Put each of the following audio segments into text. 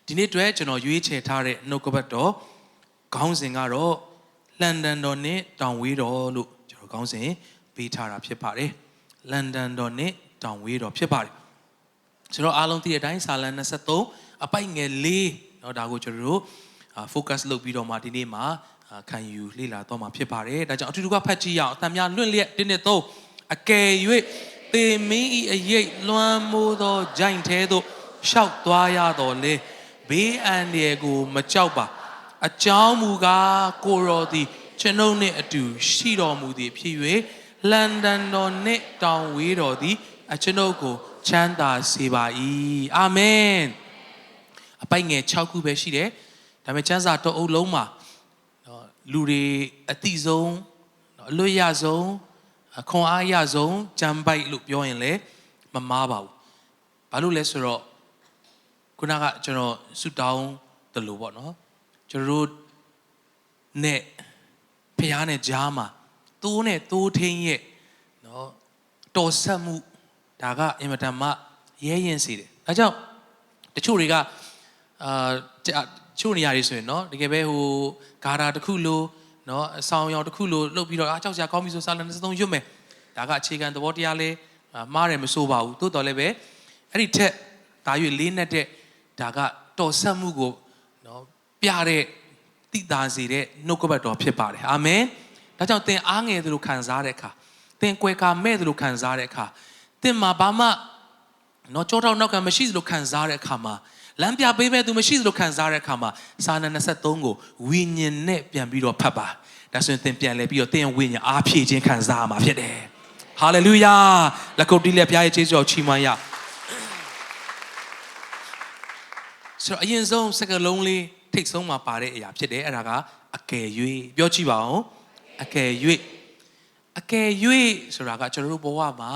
ဒီနေ့တွေ့ကျွန်တော်ရွေးချယ်ထားတဲ့နှုတ်ကပတ်တော်ခေါင်းစဉ်ကတော့လန်ဒန်တော်နဲ့တောင်ဝေးတော်လို့ကျွန်တော်ခေါင်းစဉ်ပေးထားတာဖြစ်ပါတယ်လန်ဒန်တော်နဲ့တောင်ဝေးတော်ဖြစ်ပါတယ်ကျွန်တော်အားလုံးသိတဲ့အတိုင်းစာလံ23အပိုက်ငယ်4เนาะဒါကိုကျွန်တော်တို့ focus လုပ်ပြီးတော့မှဒီနေ့မှာခံယူလေ့လာတော့မှာဖြစ်ပါတယ်ဒါကြောင့်အတူတူကဖတ်ကြည့်ရအောင်အသံများလွင့်လျက်1နဲ့3အကယ်၍သေမင်းဤအရေးလွှမ်းမိုးသောဂျိုင်ထဲသို့ရှောက်သွားရတော်လေဘေးအန္တရာယ်ကိုမကြောက်ပါအကြောင်းမူကားကိုရောသည်ကျွန်ုပ်နှင့်အတူရှိတော်မူသည်ဖြစ်၍လန်ဒန်တော်နှင့်တောင်ဝေးတော်သည်ကျွန်ုပ်ကိုချမ်းသာစေပါ၏အာမင်အပိုက်ငယ်6ခုပဲရှိတယ်ဒါပေမဲ့ကျမ်းစာတစ်အုပ်လုံးမှာလူတွေအတိဆုံးအလွတ်ရဆုံးခွန်အားရဆုံးဂျမ်ပိုက်လို့ပြောရင်လည်းမမားပါဘူးဘာလို့လဲဆိုတော့ခုနကကျွန်တော်ဆူတောင်းတယ်လို့ပေါ့နော်ကျွန်တော်တို့နဲ့ဖျားနဲ့ကြားမှာတိုးနဲ့တိုးထင်းရဲ့နော်တော်ဆက်မှုဒါကအင်မတန်မှရဲရင်စေတယ်ဒါကြောင့်တချို့တွေကချို့နေရာတွေဆိုရင်နော်တကယ်ပဲဟိုဂါရာတစ်ခုလို့နော်အဆောင်ရောင်တစ်ခုလို့လှုပ်ပြီးတော့ကြောက်စရာကောင်းပြီဆိုစာလံ23ရွတ်မယ်ဒါကအခြေခံသဘောတရားလဲမှားတယ်မဆိုပါဘူးတိုးတော်လည်းပဲအဲ့ဒီထက်ဒါရွေလေးနဲ့တဲ့ဒါကတော်ဆက်မှုကိုနော်ပြတဲ့တိတာစေတဲ့နှုတ်ကပတ်တော်ဖြစ်ပါတယ်အာမင်ဒါကြောင့်သင်အားငယ်သလိုခံစားတဲ့အခါသင်ကွယ်ကာမဲ့သလိုခံစားတဲ့အခါသင်မှာဘာမှနော်ကြောထောက်နောက်ကမရှိသလိုခံစားတဲ့အခါမှာလမ်းပြပေးမဲ့သူမရှိသလိုခံစားတဲ့အခါမှာစာန23ကိုဝိညာဉ်နဲ့ပြန်ပြီးတော့ဖတ်ပါဒါဆိုရင်သင်ပြန်လဲပြီးတော့သင်ဝိညာဉ်အားဖြည့်ခြင်းခံစားရမှာဖြစ်တယ်ဟာလေလုယာလက်ကုပ်တီးလက်ဖျားရဲ့ကျေးဇူးတော်ချီးမွမ်းရဆိုတော့အရင်ဆုံးစကားလုံးလေးထိတ်ဆုံးမှာပါတဲ့အရာဖြစ်တယ်အဲ့ဒါကအကယ်၍ပြောကြည့်ပါဦးအကယ်၍ဆိုတာကကျွန်တော်တို့ဘဝမှာ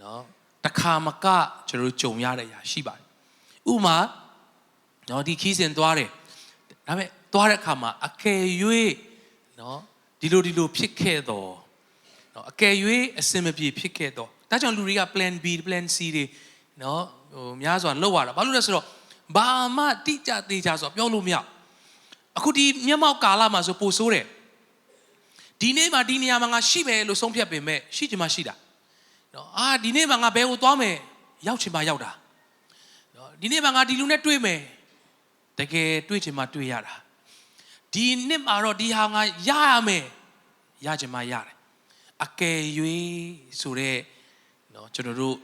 နော်တခါမကကျွန်တော်တို့ကြုံရတဲ့အရာရှိပါတယ်ဥပမာနော်ဒီခီးစဉ်သွားတယ်ဒါပေမဲ့သွားတဲ့အခါမှာအကယ်၍နော်ဒီလိုဖြစ်ခဲ့တော့နော်အကယ်၍အစင်မပြေဖြစ်ခဲ့တော့ဒါကြောင့်လူတွေက plan B plan C တွေနော်ဟိုများစွာလောက်ရတာဘာလို့လဲဆိုတော့ဘာမှတိကျသေးချာဆိုပြောလို့မရအခုဒီမျက်မှောက်ကာလမှာဆိုပိုဆိုးတယ်ဒီနေ့မှာဒီနေရာမှာငါရှိမယ်လို့ဆုံးဖြတ်ပေမဲ့ရှိချင်မှရှိတာနော်ဒီနေ့မှာငါဘယ်ကိုသွားမယ်ရောက်ချင်မှရောက်တာနော်ဒီနေ့မှာငါဒီလူနဲ့တွေ့မယ်တကယ်တွေ့ချင်မှတွေ့ရတာဒီနေ့မှာတော့ဒီဟာငါရရမယ်ရချင်မှရတယ်အကယ်၍ဆိုတဲ့နော်ကျွန်တော်တို့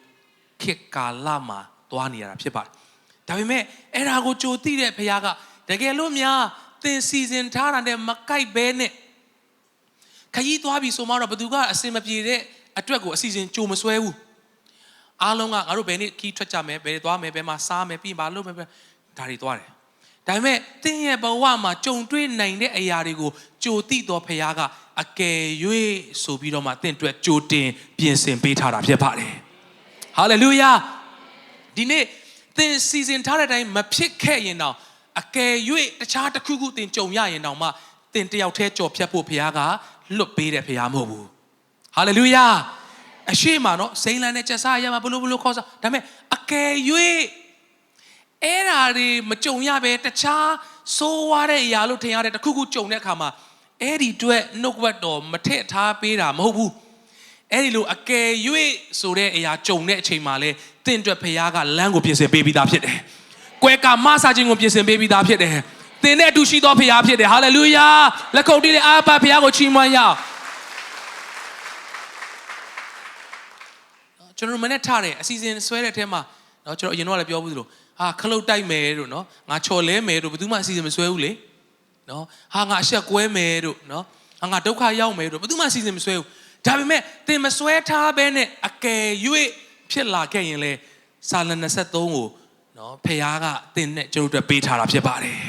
ခေတ်ကာလမှာသွားနေရတာဖြစ်ပါတယ်ဒါပေမဲ့အဲ့ဒါကိုကြိုသိတဲ့ဘုရားကတကယ်လို့များသင်စီစဉ်ထားတာနဲ့မကိုက်ဘဲနဲ့ခရီးသွားပြီဆိုမှတော့ဘသူကအစင်မပြေတဲ့အတွက်ကိုအစီအစဉ်ကြိုမဆွဲဘူးအားလုံးကငါတို့ဘယ်နေ့ခီးထွက်ကြမယ်ဘယ်သွားမယ်ဘယ်မှာစားမယ်ပြီးဘာလုပ်မယ်ဒါတွေသွားတယ်ဒါပေမဲ့သင်ရဲ့ဘဝမှာကြုံတွေ့နိုင်တဲ့အရာတွေကိုကြိုသိတော်ဘုရားကအကယ်၍ဆိုပြီးတော့မှသင်အတွက်ကြိုတင်ပြင်ဆင်ပေးထားတာဖြစ်ပါတယ်ဟာလေလုယာဒီနေ့သင်စီစဉ်ထားတဲ့အတိုင်းမဖြစ်ခဲ့ရင်တော့အကယ်၍တခြားတစ်ခုခုသင်ကြုံရရင်တော့မှသင်တယောက်တည်းကြော်ဖြတ်ဖို့ဘုရားကလွတ်ပေးတဲ့ဘုရားမဟုတ်ဘူးဟာလေလုယာအရှိမနော်စိန်လန်းနဲ့ချက်စားရမှာဘလို့ခေါ်စားဒါပေမဲ့အကယ်၍အဲ့ဓာတွေမကြုံရပဲတခြားဆိုးဝါးတဲ့အရာလို့ထင်ရတဲ့တစ်ခုခုကြုံတဲ့အခါမှာအဲ့ဒီအတွက်နှုတ်ကပတ်တော်မထည့်ထားပေးတာမဟုတ်ဘူးအဲ့ဒီလိုအကယ်၍ဆိုတဲ့အရာကြုံတဲ့အချိန်မှာလဲသင်အတွက်ဘုရားကလမ်းကိုပြင်ဆင်ပေးပြီးသားဖြစ်တယ်။ကွယ်ကာမဆာခြင်းကိုပြင်ဆင်ပေးပြီးသားဖြစ်တယ်။သင်နဲ့အတူရှိသောဘုရားဖြစ်တယ်။ဟာလေလုယာ။လက်ခုပ်တီးတဲ့အာဘဘုရားကိုချီးမွမ်းရအောင်။ကျွန်တော်မနေ့ထားတယ်အစီအစဉ်ဆွဲတဲ့အထက်မှာနော်ကျွန်တော်အရင်တော့လည်းပြောဘူးသလိုခလုတ်တိုက်မယ်တို့နော်ငါချော်လဲမယ်တို့ဘယ်သူမှအစီအစဉ်မဆွဲဘူးလေနော်ငါအဆက်ကွဲမယ်တို့နော်ငါဒုက္ခရောက်မယ်တို့ဘယ်သူမှအစီအစဉ်မဆွဲဘူးဒါပေမဲ့သင်မဆွဲထားဘဲနဲ့အကယ်၍ဖြစ်လာခဲ့ရင်လေစာလံ23ကိုနော်ဖခင်ကသင်နဲ့ကျွန်တော်တို့ပေးထားတာဖြစ်ပါတယ်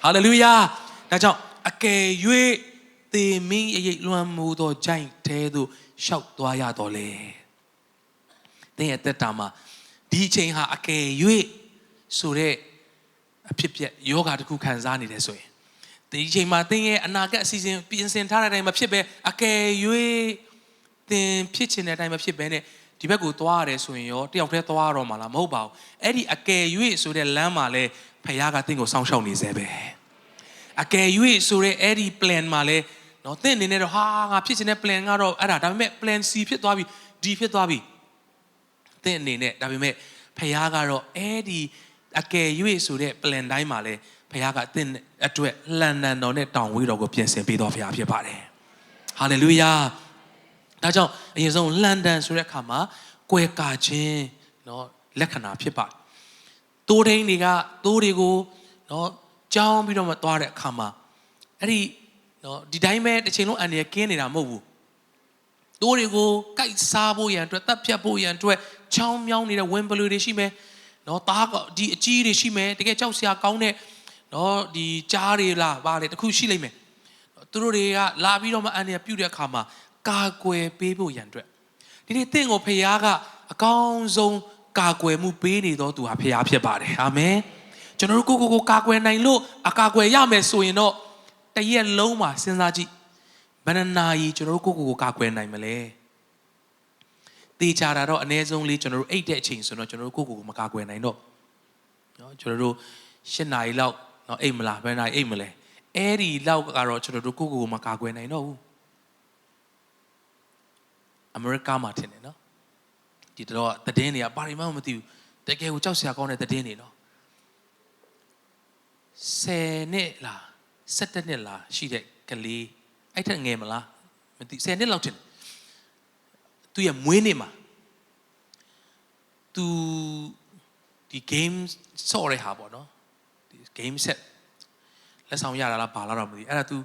ဟာလေလုယာဒါကြောင့်အကယ်၍သေမင်းအရေးလွှမ်းမိုးသောဂျိုင်ထဲသို့ရှောက်သွားရတော်လေသင်ရဲ့တက်တာမှာဒီအချိန်ဟာအကယ်၍ဆိုတဲ့အဖြစ်ပြက်ယောဂါတစ်ခုခံစားနေတယ်ဆိုရင်ဒီအချိန်မှာသင်ရဲ့အနာဂတ်အစီအစဉ်ပြင်ဆင်ထားတဲ့အတိုင်းမဖြစ်ပဲအကယ်၍သင်ဖြစ်ချင်တဲ့အတိုင်းမဖြစ်ပဲနဲ့ဒီဘက်ကိုသွားရတယ်ဆိုရင်ရောတယောက်တည်းသွားရတော့မှာလားမဟုတ်ပါဘူးအဲ့ဒီအကယ်၍ဆိုတဲ့လမ်းမှာလဲဖ ဖခင်ကတင့်ကိုစောင့်ရှောက်နေစေပဲအကယ်၍ဆိုရဲအဲ့ဒီ plan မှာလဲနော်တင့်အနေနဲ့တော့ဟာငါဖြစ်ချင်တဲ့ plan ကတော့အဲ့ဒါပေမဲ့ plan C ဖြစ်သွားပြီ D ဖြစ်သွားပြီတင့်အနေနဲ့ဒါပေမဲ့ဖခင်ကတော့အဲ့ဒီအကယ်၍ဆိုတဲ့ plan တိုင်းမှာလဲဖခင်ကတင့်အတွက်လန်ဒန်တော်နဲ့တောင်ဝေးတော်ကိုပြင်ဆင်ပေးတော်ဖခင်ဖြစ်ပါတယ်ဟာလေလုယာဒါကြောင့်အရင်ဆုံးလန်ဒန်ဆိုတဲ့အခါမှာကွယ်ကာခြင်းနော်လက္ခဏာဖြစ်ပါတယ်တိုးထိန်တွေကတိုးတွေကိုနော်ကြောင်းပြီးတော့မှသွားတဲ့အခါမှာအဲ့ဒီနော်ဒီတိုင်းပဲတစ်ချိန်လုံးအန်ရကင်းနေတာမဟုတ်ဘူးတိုးတွေကိုကိုက်စားဖို့ရန်အတွက်တပ်ဖြတ်ဖို့ရန်အတွက်ချောင်းမြောင်းနေတဲ့ဝင်ဘလူတွေရှိမယ်နော်သားဒီအကြီးတွေရှိမယ်တကယ်ကြောက်စရာကောင်းတဲ့နော်ဒီကြားတွေလားဗါလေတခုရှိလိမ့်မယ်သူတို့တွေကလာပြီးတော့မှအန်ရပြုတ်တဲ့အခါမှာကာကွယ်ပေးဖို့ရန်အတွက်ဒီနေ့တင့်ကိုဖခင်ကအကောင်းဆုံးကာကွယ်မှုပေးနေတော့သူဟာဖခင်ဖြစ်ပါတယ်အာမင်ကျွန်တော်တို့ကိုကာကွယ်နိုင်လို့အကာကွယ်ရမယ်ဆိုရင်တော့တရက်လုံးမှာစဉ်းစားကြည့်ဘယ်နှနာရီကျွန်တော်တို့ကိုကာကွယ်နိုင်မလဲတေချာတာတော့အနည်းဆုံးလေးကျွန်တော်တို့အိတ်တဲ့အချိန်ဆိုတော့ကျွန်တော်တို့ကိုမကာကွယ်နိုင်တော့နော်ကျွန်တော်တို့7နာရီလောက်နော်အိတ်မလားဘယ်နာရီအိတ်မလဲအဲ့ဒီလောက်ကတော့ကျွန်တော်တို့ကိုမကာကွယ်နိုင်တော့ဘူးအမေရိကမှာထင်တယ်နော်ဒီတော့သတင်းတွေကဘာမှမသိဘူးတကယ်ကိုကြောက်စရာကောင်းတဲ့သတင်းတွေနော်10နှစ်လား17နှစ်လားရှိတဲ့ကလေးအဲ့ထက်ငယ်မလားမသိ10နှစ်လောက်ထင်တယ်သူရဲ့မွေးနေ့မှာသူဒီ game ဆော့ရဟာပေါ့နော်ဒီ game set လက်ဆောင်ရတာလားဘာလားတော့မသိအဲ့ဒါသူ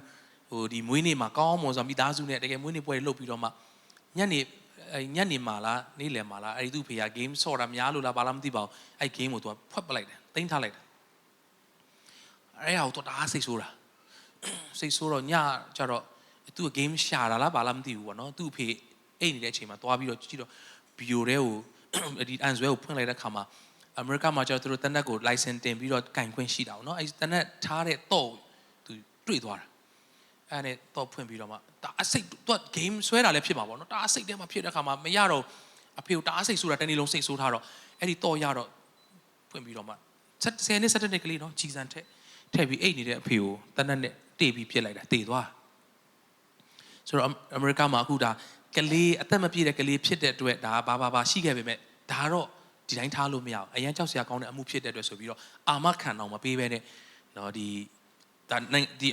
ဟိုဒီမွေးနေ့မှာကောင်းမွန်စွာမိသားစုနဲ့တကယ်မွေးနေ့ပွဲလုပ်ပြီးတော့မှညနေမှာလားနေ့လယ်မှာလားအဲ့ဒီသူ့ဖေက game ဆော့တာများလို့လားဘာလားမသိပါဘူးအဲ့ game ကိုသူကဖွက်ပလိုက်တယ်တင်ထားလိုက်တယ်အဲ့ဟာကိုတအားစိတ်ဆိုးတာစိတ်ဆိုးတော့ညကျတော့သူ့ game ရှာတာလားဘာလားမသိဘူးပေါ့နော်သူ့ဖေအိတ်နေတဲ့အချိန်မှာသွားပြီးတော့ကြည့်တော့ဗီဒီယိုတွေကိုဒီအန်ဆွဲကိုဖွင့်လိုက်တဲ့ခါမှာအမေရိကမှာကျတော့သူတို့တနက်ကို license တင်ပြီးတော့ကင်ခွင့်ရှိတာပေါ့နော်အဲ့တနက်ထားတဲ့တော့သူတွေ့သွားတာအဲ့နဲ့တော့ဖွင့်ပြီးတော့မှဒါအစိတ်သူ game ဆွဲတာလည်းဖြစ်မှာပေါ့နော်ဒါအစိတ်ထဲမှာဖြစ်တဲ့ခါမှာမရတော့အဖေကိုဒါအစိတ်ဆိုးတာတနေ့လုံးစိတ်ဆိုးထားတော့အဲ့ဒီတော့ရတော့ဖွင့်ပြီးတော့မှ10နှစ်17နှစ်ကလေးနော်ကြီးစံထည့်ပြီးအိတ်နေတဲ့အဖေကိုတနက်နဲ့တေးပြီးပြစ်လိုက်တာတေးသွားဆိုတော့အမေရိကမှာအခုဒါကလေးအသက်မပြည့်တဲ့ကလေးဖြစ်တဲ့အတွက်ဒါဘာရှိခဲ့ပေမဲ့ဒါတော့ဒီတိုင်းထားလို့မရအောင်အရန်ကြောက်စရာကောင်းတဲ့အမှုဖြစ်တဲ့အတွက်ဆိုပြီးတော့အာမခံအောင်မပေးဘဲနဲ့နော်ဒီ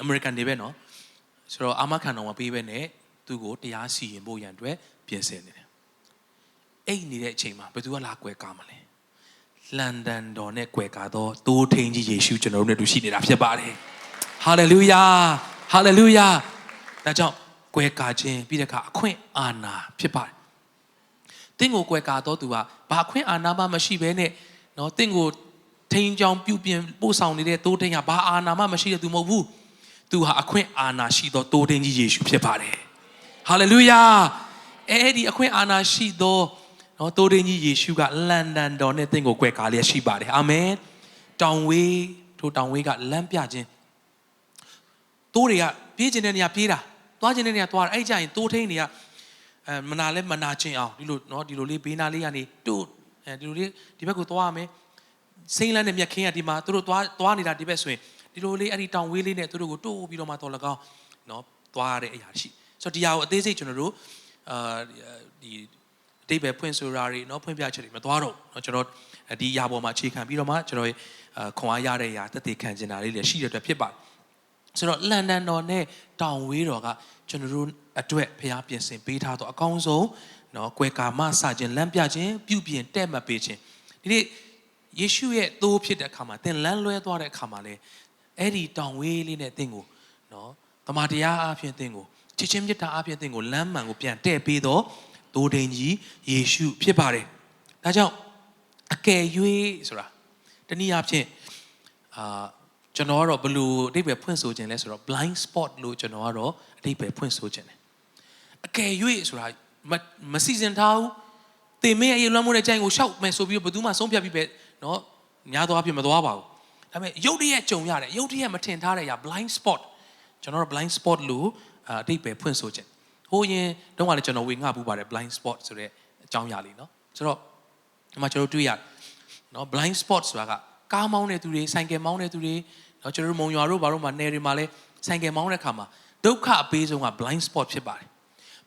အမေရိကန်တွေပဲနော်ဆိုတော့အာမခံအောင်မပေးဘဲနဲ့သူ့ကိုတရားစီရင်ဖို့ရန်အတွက်ပြင်ဆင်နေတယ်အိတ်နေတဲ့အချိန်မှာဘယ်သူကလာကွယ်ကားမလဲလန်ဒန်တော်နဲ့ကွယ်ကာတော့တိုးထိန်ကြီးယေရှုကျွန်တော်တို့နဲ့တူရှိနေတာဖြစ်ပါတယ်ဟာလေလုယာဟာလေလုယာဒါကြောင့်ကွယ်ကာခြင်းပြီးတဲ့အခါအခွင့်အာဏာဖြစ်ပါတယ်တင့်ကိုကွယ်ကာတော့သူကဘာအခွင့်အာဏာမှမရှိဘဲနဲ့နော်တင့်ကိုထိန်ချောင်ပြုပြင်ပို့ဆောင်နေတဲ့တိုးထိန်ကဘာအာဏာမှမရှိတဲ့သူမဟုတ်ဘူးသူဟာအခွင့်အာဏာရှိသောတိုးထိန်ကြီးယေရှုဖြစ်ပါတယ်ဟာလေလုယာအဲ့ဒီအခွင့်အာဏာရှိသောနော်တိုးထိန်ကြီးယေရှုကလန်ဒန်တော်နဲ့တင့်ကိုကွယ်ကာလျက်ရှိပါတယ်အာမင်တောင်ဝေးထိုတောင်ဝေးကလမ်းပြခြင်းတိုးတွေကပြေးခြင်းတဲ့နေရာပြေးတာသွားခြင်းတဲ့နေရာသွားအဲ့ကြရင်တိုးထိန်တွေကမနာလဲမနာချင်းအောင်ဒီလိုနော်ဒီလိုလေးဘေးနာလေးကနေတို့ဒီလိုလေးဒီဘက်ကိုသွားရမယ်စိမ့်လန်းတဲ့မြက်ခင်းကဒီမှာတို့သွားနေတာဒီဘက်ဆိုရင်ဒီလိုလေးအဲ့ဒီတောင်ဝေးလေးနဲ့တို့ကိုတိုးပြီးတော့မှတော်လကောင်းနော်သွားရတဲ့အရာရှိဆိုတော့ဒီဟာကိုအသေးစိတ်ကျွန်တော်တို့ဒီအတိတ်ပဲဖွင့်ဆိုတာတွေနော်ဖွင့်ပြချက်တွေမသွားတော့နော်ကျွန်တော်ဒီຢာပေါ်မှာအခြေခံပြီးတော့မှကျွန်တော်ခွန်အားရတဲ့ຢာတက်တည်ခံကျင်တာလေးလည်းရှိတဲ့အတွက်ဖြစ်ပါတယ်ဆိုတော့လန်ဒန်တော်နဲ့တောင်ဝေးတော်ကကျွန်တော်တို့အတွက်ဖျားပြင်ဆင်ပေးထားတော့အကောင်းဆုံးနော်ကွယ်ကာမစခြင်းလမ်းပြခြင်းပြုပြင်တဲ့မှတ်ပေးခြင်းဒီနေ့ယေရှုရဲ့သိုးဖြစ်တဲ့အခါမှာသင်လမ်းလွဲသွားတဲ့အခါမှာလေအဲ့ဒီတောင်ဝေးလေးနဲ့သင်ကိုနော်တမန်တရားအဖြစ်သင်ကိုချစ်ချင်းမြတ်တာအဖြစ်သင်ကိုလမ်းမှန်ကိုပြန်တဲ့ပေးတော့တိုးထိန်ကြီးယေရှုဖြစ်ပါတယ်ဒါကြောင့်အကယ်၍ဆိုတာတနည်းအားဖြင့်ကျွန်တော်ကတော့ဘယ်လိုအဓိပ္ပာယ်ဖွင့်ဆိုခြင်းလဲဆိုတော့ blind spot လို့ကျွန်တော်ကတော့အဓိပ္ပာယ်ဖွင့်ဆိုခြင်းတယ်အကယ်၍ဆိုတာမစီစဉ်ထားဘူးတင်မင်းအရေးလွှမ်းမိုးတဲ့ကြိုင်ကိုရှောက်မယ်ဆိုပြီးတော့ဘယ်သူမှဆုံးဖြတ်ပြီးပဲเนาะများသောအားဖြင့်မသွားပါဘူးဒါပေမဲ့ရုပ်တရက်ကြုံရတယ်ရုပ်တရက်မထင်ထားတဲ့အရာ blind spot ကျွန်တော်တို့ blind spot လို့အဓိပ္ပာယ်ဖွင့်ဆိုခြင်းဟိုရင်တုန်းကလည်းကျွန်တော်ဝေငှပူပါတယ် blind spot ဆိုတဲ့အကြောင်းအရာလေးเนาะဆိုတော့ဒီမှာကျွန်တော်တွေ့ရတယ်เนาะ blind spot ဆိုတာက ကားမောင်းတဲ့သူတွေဆိုင်ကယ်မောင်းတဲ့သူတွေနော်ကျွန်တော်တို့မုံရွာတို့ဘာလို့မှနယ်တွေမှာလဲဆိုင်ကယ်မောင်းတဲ့ခါမှာဒုက္ခအပေးဆုံးက blind spot ဖြစ်ပါတယ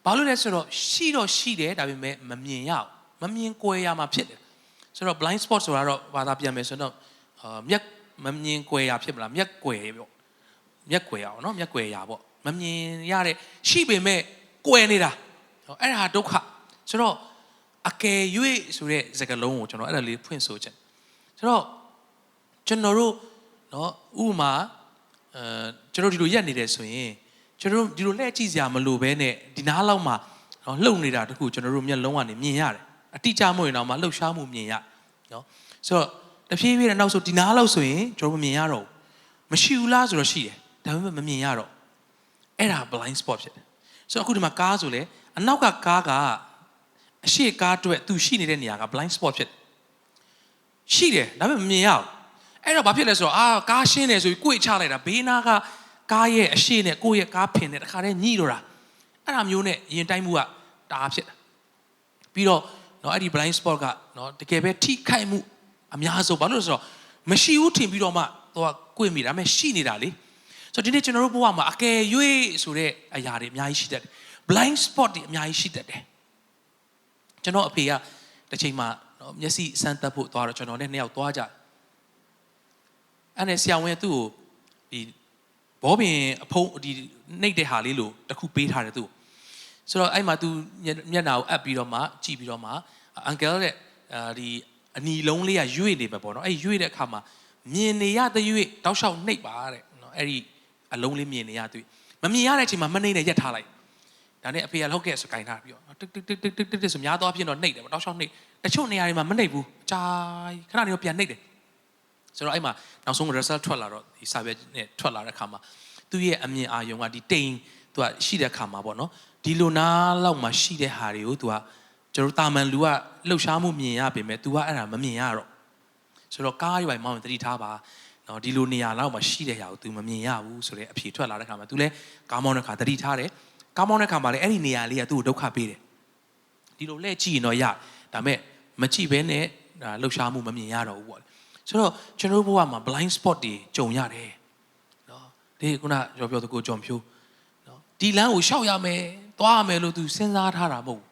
်ဘာလို့လဲဆိုတော့ရှိတော့ရှိတယ်ဒါပေမဲ့မမြင်ရအောင်မမြင်ကွယ်ရမှာဖြစ်တယ်ဆိုတော့ blind spot ဆိုတာတော့ဘာသာပြန်မယ်ဆိုတော့မျက်မမြင်ကွယ်ရဖြစ်မလားမျက်ကွယ်ပေါ့မျက်ကွယ်ရအောင်နော်မျက်ကွယ်ရပေါ့မမြင်ရတဲ့ရှိပေမဲ့ကွယ်နေတာအဲ့ဒါဒုက္ခဆိုတော့အကယ်၍ဆိုတဲ့စကားလုံးကိုကျွန်တော်အဲ့ဒါလေးဖွင့်ဆိုချက်ဆိုတော့ကျွန်တော်တို့နော်ဥပမာကျွန်တော်ဒီလိုရက်နေတယ်ဆိုရင်ကျွန်တော်တို့ဒီလိုလှည့်ကြည့်စရာမလိုဘဲနဲ့ဒီနားလောက်မှာနော်လှုပ်နေတာတခုကျွန်တော်တို့မျက်လုံးကနေမြင်ရတယ်အတိအကျမဟုတ်ရင်တော့မှလှုပ်ရှားမှုမြင်ရနော်ဆိုတော့တဖြည်းဖြည်းနဲ့နောက်ဆိုဒီနားလောက်ဆိုရင်ကျွန်တော်မမြင်ရတော့ဘူးမရှိဘူးလားဆိုတော့ရှိတယ်ဒါပေမဲ့မမြင်ရတော့အဲ့ဒါ blind spot ဖြစ်တယ်ဆိုတော့အခုဒီမှာကားဆိုလေအနောက်ကကားကအရှိကားအတွက်သူရှိနေတဲ့နေရာက blind spot ဖြစ်တယ်ရှိတယ်ဒါပေမဲ့မမြင်ရဘူးအဲ့တော့ဘာဖြစ်လဲဆိုတော့ကားရှင်းတယ်ဆိုပြီးကိုယ်ချလိုက်တာဘေးနားကကားရဲ့အရှိနဲ့ကိုယ့်ရဲ့ကားဖင်နဲ့တခါတည်းညှိတော့တာအဲ့ဒါမျိုးနဲ့ရင်တိုင်းမှုကတအားဖြစ်တယ်ပြီးတော့နော်အဲ့ဒီ blind spot ကနော်တကယ်ပဲထိခိုက်မှုအများဆုံးဘာလို့လဲဆိုတော့မရှိဘူးထင်ပြီးတော့မှတော့ကိုယ်မိတာဒါပေမဲ့ရှိနေတာလေဆိုတော့ဒီနေ့ကျွန်တော်တို့ဘဝမှာအကယ်၍ဆိုတဲ့အရာတွေအများကြီးရှိတတ်တယ် blind spot တွေအများကြီးရှိတတ်တယ်ကျွန်တော်အဖေကတစ်ချိန်မှာနော်မျက်စိစမ်းသပ်ဖို့သွားတော့ကျွန်တော်နဲ့နှစ်ယောက်သွားကြအဲ့နဲ့ဆရာဝန်ကသူ့ကိုဒီဘောပင်အဖုံးဒီနှိပ်တဲ့ဟာလေးလို့တခုပေးထားတယ်သူ့ဆိုတော့အဲ့မှာသူမျက်နှာကိုအပ်ပြီးတော့မှကြည့်ပြီးတော့မှအန်ကယ်တဲ့ဒီအနီလုံးလေးကရွေ့နေပဲပေါ့နော်အဲ့ရွေ့တဲ့အခါမှာမြင်နေရတဲ့ရွေ့တောက်လျှောက်နှိပ်ပါတဲ့နော်အဲ့ဒီအလုံးလေးမြင်နေရတဲ့မမြင်ရတဲ့အချိန်မှာမနှိပ်နဲ့ရက်ထားလိုက်ဒါနဲ့အဖေကလောက်ခဲ့ဆိုကင်ထားပြီးတော့တစ်ဆိုများတော့အဖြစ်တော့နှိပ်တယ်ပေါ့တောက်လျှောက်နှိပ်တချို့နေရာတွေမှာမနှိပ်ဘူးအကြာခဏနေတော့ပြန်နှိပ်တယ်ဆိုတော့အဲ့မှာနောက်ဆုံး result ထွက်လာတော့ဒီစာရွက်နဲ့ထွက်လာတဲ့အခါမှာသူ့ရဲ့အမြင်အာရုံကဒီတိမ်သူကရှိတဲ့အခါမှာပေါ့နော်ဒီလိုနားလောက်မှာရှိတဲ့ဟာတွေကိုသူကကျွန်တော်တာမန်လူကလှုပ်ရှားမှုမြင်ရပေမဲ့ तू ကအဲ့ဒါမမြင်ရတော့ဆိုတော့ကားရွိုင်မောင်းတတိထားပါနော်ဒီလိုနေရာလောက်မှာရှိတဲ့ဟာကို तू မမြင်ရဘူးဆိုတဲ့အဖြေထွက်လာတဲ့အခါမှာ तू လည်းကားမောင်းတဲ့ခါတတိထားတယ်ကားမောင်းတဲ့ခါမှာလည်းအဲ့ဒီနေရာလေးကသူ့ကိုဒုက္ခပေးတယ်ဒီလိုလှည့်ကြည့်ရင်တော့ရဒါပေမဲ့မကြည့်ဘဲနဲ့လှုပ်ရှားမှုမမြင်ရတော့ဘူးပေါ့ဆိုတော့ကျွန်တော်တို့ဘဝမှာ blind spot တွေကြုံရတယ်နော်ဒီခုနပြောသူကိုကြုံဖြိုးနော်ဒီလမ်းကိုရှောက်ရမယ်သွားရမယ်လို့ तू စဉ်းစားထားတာမဟုတ်ဘူး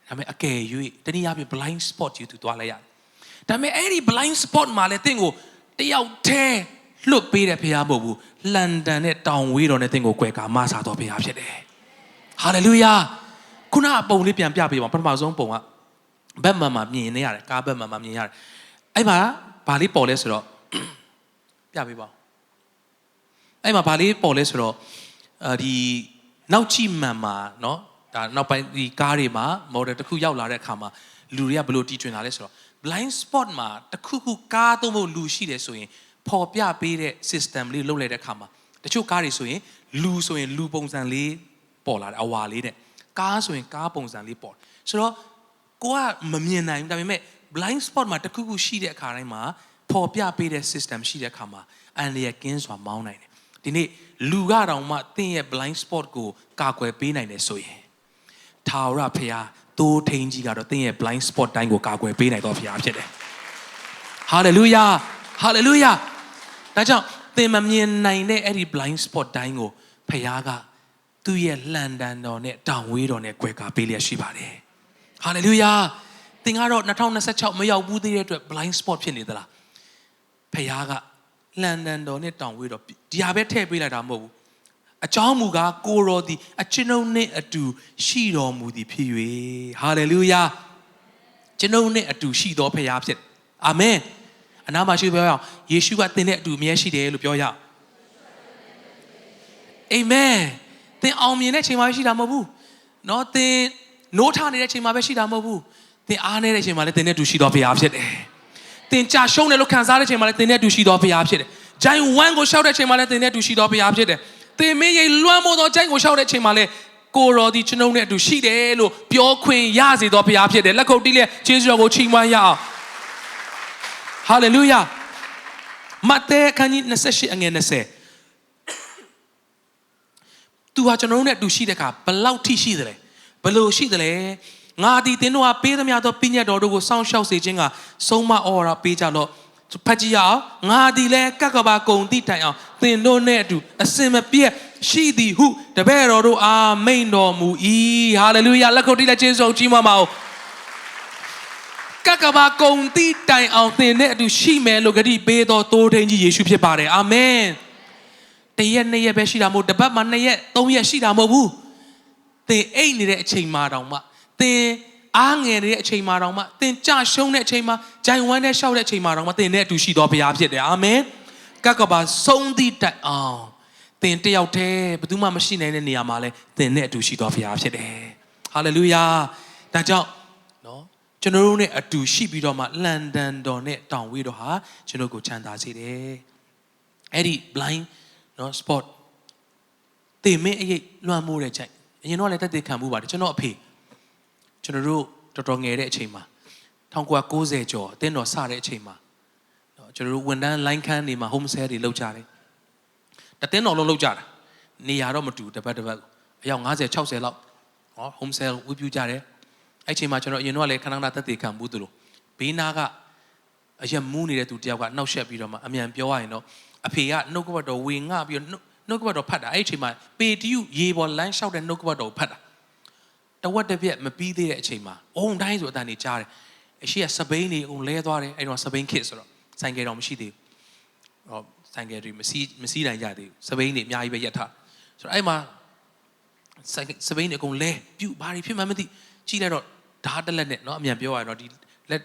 ဒါပေမဲ့အကယ်၍တနည်းအားဖြင့် blind spot ကြီး तू သွားလိုက်ရတယ်ဒါပေမဲ့အဲ့ဒီ blind spot မှာလည်းတင့်ကိုတယောက်တည်းလွတ်ပေးတဲ့ဖရားမဟုတ်ဘူးလန်ဒန်နဲ့တောင်ဝေးတော်နဲ့တင့်ကိုကွယ်ကာမဆာတော်ဖရားဖြစ်တယ်ဟာလေလုယာခုနအပုံလေးပြန်ပြပေးပါပထမဆုံးပုံကဘက်မှန်မှာမြင်နေရတယ်ကားဘက်မှန်မှာမြင်ရတယ်အဲ့မှာဘာလေးပေါ်လဲဆိုတော့ပြပေးပါအဲ့မှာဘာလေးပေါ်လဲဆိုတော့ဒီနောက်ကြည့်မှန်မှာเนาะဒါနောက်ပိုင်းဒီကားတွေမှာ model တစ်ခုရောက်လာတဲ့အခါမှာလူတွေကဘယ်လိုတီထွင်လာလဲဆိုတော့ blind spot မှာတစ်ခုခုကားသုံးဖို့လူရှိတယ်ဆိုရင်ပေါ်ပြပေးတဲ့ system လေးလုပ်လိုက်တဲ့အခါမှာတချို့ကားတွေဆိုရင်လူပုံစံလေးပေါ်လာတယ်အဝါလေးနဲ့ကားဆိုရင်ကားပုံစံလေးပေါ်ဆိုတော့ကိုကမမြင်နိုင်ဘူးဒါပေမဲ့ blind spot မှာတစ်ခုခုရှိတဲ့အခါတိုင်းမှာပေါ်ပြပေးတဲ့ system ရှိတဲ့အခါမှာအန်လျက်ကင်းစွာမောင်းနိုင်တယ်ဒီနေ့လူကတော့မှသင်ရဲ့ blind spot ကိုကာကွယ်ပေးနိုင်တယ်ဆိုရင်ထာဝရဘုရားတိုးထိန်ကြီးကတော့သင်ရဲ့ blind spot တိုင်းကိုကာကွယ်ပေးနိုင်တော်ဘုရားဖြစ်တယ်ဟာလေလုယာဟာလေလုယာဒါကြောင့်သင်မမြင်နိုင်တဲ့အဲ့ဒီ blind spot တိုင်းကိုဘုရားကသူ့ရဲ့လှန်တန်တော်နဲ့တောင်ဝေးတော်နဲ့ကွယ်ကာပေးလျက်ရှိပါတယ်ဟာလေလုယာသင်ကတော့2026မရောက်ဘူးသေးတဲ့အတွက် blind spot ဖြစ်နေသလားဘုရားကလန်ဒန်တော်နဲ့တောင်ဝေးတော်ဒီဟာပဲထည့်ပေးလိုက်တာမဟုတ်ဘူးအကြောင်းမူကားကိုတော်သည်အကျွန်ုပ်နှင့်အတူရှိတော်မူသည်ဖြစ်၍ဟာလေလုယာကျွန်ုပ်နှင့်အတူရှိတော်ဘုရားဖြစ်အာမင်အနာမရှိပြောရအောင်ယေရှုကသင်နဲ့အတူအမြဲရှိတယ်လို့ပြောရအောင်အာမင်သင်အောင်မြင်တဲ့ချိန်မှာရှိတာမဟုတ်ဘူးเนาะသင်နိုးထနေတဲ့ချိန်မှာပဲရှိတာမဟုတ်ဘူးသင်အားနေတဲ့ချိန်မှာလည်းသင်နဲ့အတူရှိတော်ဘုရားဖြစ်တယ်သင်ကြာရှုံးတယ်လို့ခံစားတဲ့ချိန်မှာလည်းသင်နဲ့အတူရှိတော်ဘုရားဖြစ်တယ်ဂျိုင်းဝမ်ကိုရှောက်တဲ့ချိန်မှာလည်းသင်နဲ့အတူရှိတော်ဘုရားဖြစ်တယ်သင်မင်းရိပ်လွှမ်းမိုးသောဂျိုင်းကိုရှောက်တဲ့ချိန်မှာလည်းကိုတော်ဒီကျွန်ုပ်နဲ့အတူရှိတယ်လို့ပြောခွင့်ရစေတော်ဘုရားဖြစ်တယ်လက်ခုပ်တီးလက်ယေရှုတော်ကိုချီးမွမ်းရအောင်ဟာလေလုယာမဿဲခန်းကြီး28အငယ်20သူဟာကျွန်တော်တို့နဲ့အတူရှိတဲ့အခါဘယ်လောက်ထိရှိသလဲဘယ်လိုရှိသလဲငါဒီသင်တို့ဟာပေးသမျှသောပညတ်တော်တို့ကိုစောင့်ရှောက်စေခြင်းကဆုံးမဩဝါဒပေးကြလို့ ဖတ်ကြည့်အောင်ငါဒီလဲကကဘာကုံတိတိုင်အောင်သင်တို့နဲ့အတူအစင်မပြည့်ရှိသည်ဟုတပည့်တော်တို့အားမိန်တော်မူ၏ဟာလေလုယာလက်ခုပ်တီးလက်ချင်းစုံကြီးမမအောင်ကကဘာကုံတိတိုင်အောင်သင်နဲ့အတူရှိမယ်လို့ဂတိပေးတော်တိုးထိန်ကြီးယေရှုဖြစ်ပါတယ်အာမင်တရက်နှစ်ရက်ပဲရှိတာမဟုတ်တပတ်မှာ2ရက်3ရက်ရှိတာမဟုတ်ဘူးသင်အိတ်နေတဲ့အချိန်မှာတောင်မှသင်အားငယ်နေတဲ့အချိန်မှာတောင်မှသင်ကြရှုံးတဲ့အချိန်မှာဂျိုင်ဝမ်းနဲ့ရှောက်တဲ့အချိန်မှာတောင်မှသင်နဲ့အတူရှိတော်ဘုရားဖြစ်တယ်အာမင်ကကဘာဆုံးသည့်တိုင်အောင်သင်တယောက်တည်းဘယ်သူမှမရှိနိုင်တဲ့နေရာမှာလဲသင်နဲ့အတူရှိတော်ဘုရားဖြစ်တယ်ဟာလေလုယာဒါကြောင့်နော်ကျွန်တော်တို့နဲ့အတူရှိပြီးတော့မှလန်ဒန်တော်နဲ့တောင်ဝေးတော်ဟာကျွန်တော်ကိုချမ်းသာစေတယ်အဲ့ဒီ blind နော် spot တေမင်းအရေးလွှမ်းမိုးတဲ့ချိန်အရင်တော့လည်းတက်တည်ခံမှုပါတယ်ကျွန်တော်အဖေကျွန်တော်တို့တော်တော်ငယ်တဲ့အချိန်မှာ1990ကျော်အတင်းတော်စတဲ့အချိန်မှာနော်ကျွန်တော်တို့ဝန်ထမ်း line ခန်းတွေမှာ home sale တွေလုပ်ကြတယ်တတင်းတော်လုံးလုပ်ကြတာနေရာတော့မတူတပတ်အယောက်50 60လောက်နော် home sale ဝေးပြကြတယ်အဲ့ချိန်မှာကျွန်တော်အရင်တော့လည်းခဏခဏတက်တည်ခံမှုသူလို့ဘေးနာကအရက်မူးနေတဲ့သူတယောက်ကနှောက်ယှက်ပြီးတော့မှအမြန်ပြောရရင်တော့အဖေကနှုတ်ကပတ်တော်ဝေငှပြီးတော့နှုတ်ကပတ်တော်ဖတ်တာအဲ့ချိန်မှာပေတရုရေပေါ်လမ်းလျှောက်တဲ့နှုတ်ကပတ်တော်ကိုဖတ်တာတဝက်တစ်ပြက်မပြီးသေးတဲ့အချိန်မှာအုံတိုင်းဆိုအတန်နေကြားတယ်အရှိကစပိန်တွေအုံလဲသွားတယ်အဲ့တော့စပိန်ခစ်ဆိုတော့ဆိုင်ကယ်တော့မရှိသေးဘူးဟောဆိုင်ကယ်တွေမစီးနိုင်ကြသေးဘူးစပိန်တွေအများကြီးပဲရက်ထားဆိုတော့အဲ့မှာစပိန်တွေအကုန်လဲပြုတ်ဘာတွေဖြစ်မှမသိကြည့်လိုက်တော့ဓာတ်တစ်လက်နဲ့เนาะအမြန်ပြောရရင်တော့ဒီလက်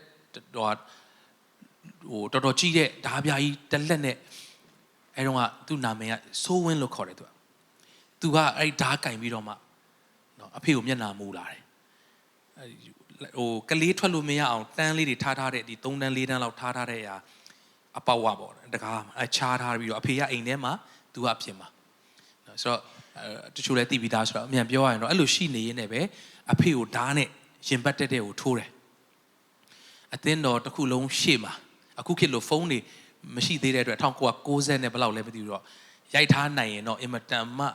ဟိုတော်တော်ကြီးတဲ့ဓာတ်ပြားကြီးတစ်လက်နဲ့အဲ့တော့ကသူ့နာမည်ကဆိုးဝင်းလို့ခေါ်တယ်သူကအဲ့ဓာတ်ကင်ပြီးတော့မှနော်အဖေကိုမျက်နှာမူလာတယ်ဟိုကလေးထွက်လို့မရအောင်တန်းလေးတွေထားတဲ့ဒီ3တန်း4တန်းလောက်ထားတဲ့အရာအပေါဝပေါ့တကားအချားထားပြီးတော့အဖေကအိမ်ထဲမှာသူကအပြင်မှာနော်ဆိုတော့တချို့လည်းသိပြီးသားဆိုတော့အမြန်ပြောရရင်တော့အဲ့လိုရှိနေရင်းနဲ့ပဲအဖေကိုဓာတ်နဲ့ရင်ပတ်တဲ့ကိုထိုးတယ်အသင်းတော်တစ်ခုလုံးရှေ့မှာအခုခေတ်လိုဖုန်းတွေမရှိသေးတဲ့အတွက်1990နဲ့ဘယ်လောက်လဲမသိဘူးတော့ရိုက်ထားနိုင်ရင်တော့အင်မတန်မှ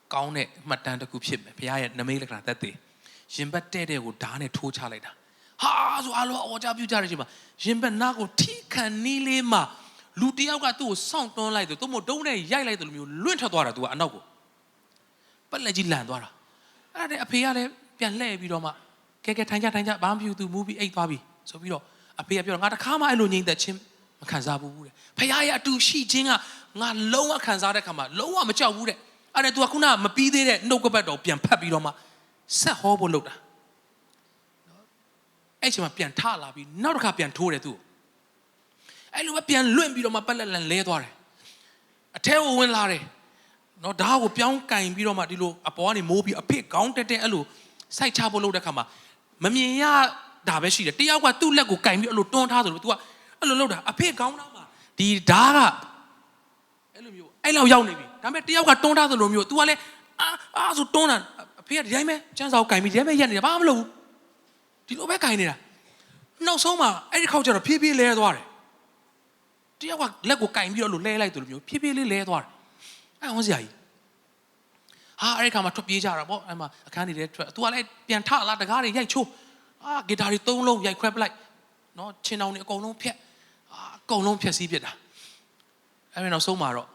ကောင်းတဲ့မှတ်တမ်းတစ်ခုဖြစ်မယ်ဘုရားရဲ့နမိတ်လက္ခဏာသက်သေရင်ပတ်တဲ့ကိုဓာတ်နဲ့ထိုးချလိုက်တာဟာဆိုအလောအော်ကြပြုကြတဲ့အချိန်မှာရင်ပတ်နာကိုထိခံနီးလေးမှာလူတယောက်ကသူ့ကိုစောင့်တွန်းလိုက်သူ့မို့တုံးနဲ့ရိုက်လိုက်တယ်လို့မျိုးလွင့်ထွက်သွားတာသူကအနောက်ကိုပက်လက်ကြီးလန်သွားတာအဲ့ဒါအဖေကလည်းပြန်လှည့်ပြီးတော့မှကဲထိုင်ကြဘာမှမဖြစ်သူမူပြီးအိတ်သွားပြီဆိုပြီးတော့အဖေကပြောငါတခါမှအဲ့လိုငြိမ်သက်ခြင်းမခံစားဘူးတဲ့ဖခင်ရဲ့အတူရှိခြင်းကငါလုံးဝခံစားတဲ့ခါမှာလုံးဝမကြောက်ဘူးတဲ့အဲ့ဒါ तू ကခုနမပြီးသေးတဲ့နှုတ်ကပတ်တော်ပြန်ဖတ်ပြီးတော့မှဆက်ဟောဖို့လုပ်တာအဲ့ချိန်မှာပြန်ထလာပြီးနောက်တစ်ခါပြန်ထိုးတယ်သူ့အဲ့လိုပဲပြန်လွင့်ပြီးတော့မှပက်လက်လန်လဲသွားတယ်အထဲကိုဝင်လာတယ်နော်ဓာတ်ကိုပြောင်းကင်ပြီးတော့မှဒီလိုအပေါ်ကနေမိုးပြီးအဖေကောင်းတက်အဲ့လိုစိုက်ချဖို့လုပ်တဲ့ခါမှာမမြင်ရတာပဲရှိတယ်တယောက်ကသူ့လက်ကိုကင်ပြီးအဲ့လိုတွန်းထားသလို तू ကအဲ့လိုလုပ်တာအဖေကောင်းတော့မှဒီဓာတ်ကအဲ့လိုမျိုးအဲ့လောက်ရောက်နေပြီဒါပေမဲ့တယောက်ကတွန်းထားသလိုမျိုး तू ကလည်းအာဆိုတွန်းတာအဖေကဒီတိုင်းပဲကျန်းစာကိုကင်ပြီးဒီတိုင်းပဲရက်နေတာဘာမှမလုပ်ဘူးဒီလိုပဲကင်နေတာနောက်ဆုံးမှအဲ့ဒီခေါက်ကျတော့ဖြည်းဖြည်းလဲသွားတယ်တယောက်ကလက်ကိုကင်ပြီးတော့လို့လဲလိုက်သလိုမျိုးဖြည်းဖြည်းလေးလဲသွားတယ်အဲ့ဟောစရာကြီးဟာအဲ့ဒီခါမှာထွက်ပြေးကြတာပေါ့အဲ့မှာအခန်းနေတဲ့ထွက် तू ကလည်းပြန်ထလာတကားတွေရိုက်ချိုးဂီတာတွေ3လုံးရိုက်ခွဲပလိုက်နော်ချင်းတောင်တွေအကုန်လုံးဖြက်အကုန်လုံးဖြက်စီးပြစ်တာအဲ့ဒီနောက်ဆုံးမှာတော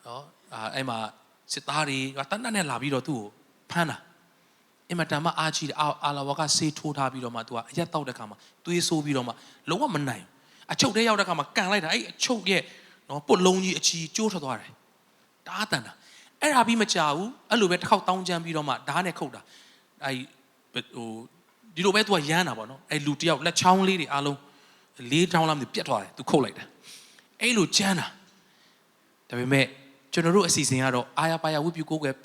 ့နော်အဲ့မှာစစ်သားတွေတန်းတန်းနဲ့လာပြီးတော့သူ့ကိုဖမ်းတာအင်မတန်မှအားကြီးတယ်အာလာဝါကဆေးထိုးထားပြီးတော့မှ तू ကအရက်တောက်တဲ့ခါမှာသွေးဆိုးပြီးတော့မှလုံးဝမနိုင်အချုပ်ထဲရောက်တဲ့ခါမှာကန်လိုက်တာအဲ့အချုပ်ရဲ့နော်ပုတ်လုံးကြီးအချီကျိုးထွက်သွားတယ်တားတန်တာအဲ့ဒါပြီးမကြဘူးအဲ့လိုပဲတစ်ခေါက်တောင်းချမ်းပြီးတော့မှဓာတ်နဲ့ခုတ်တာအဲ့ဟိုဒီလိုပဲ तू ကရမ်းတာပေါ့နော်အဲ့လူတယောက်လက်ချောင်းလေးတွေအားလုံး4ချောင်းလားမသိပြတ်သွားတယ် तू ခုတ်လိုက်တာအဲ့လိုချမ်းတာဒါပေမဲ့ကျွန်တော်တို့အစီအစဉ်ကတော့အာရပါရဝိပုကိုးကွယ်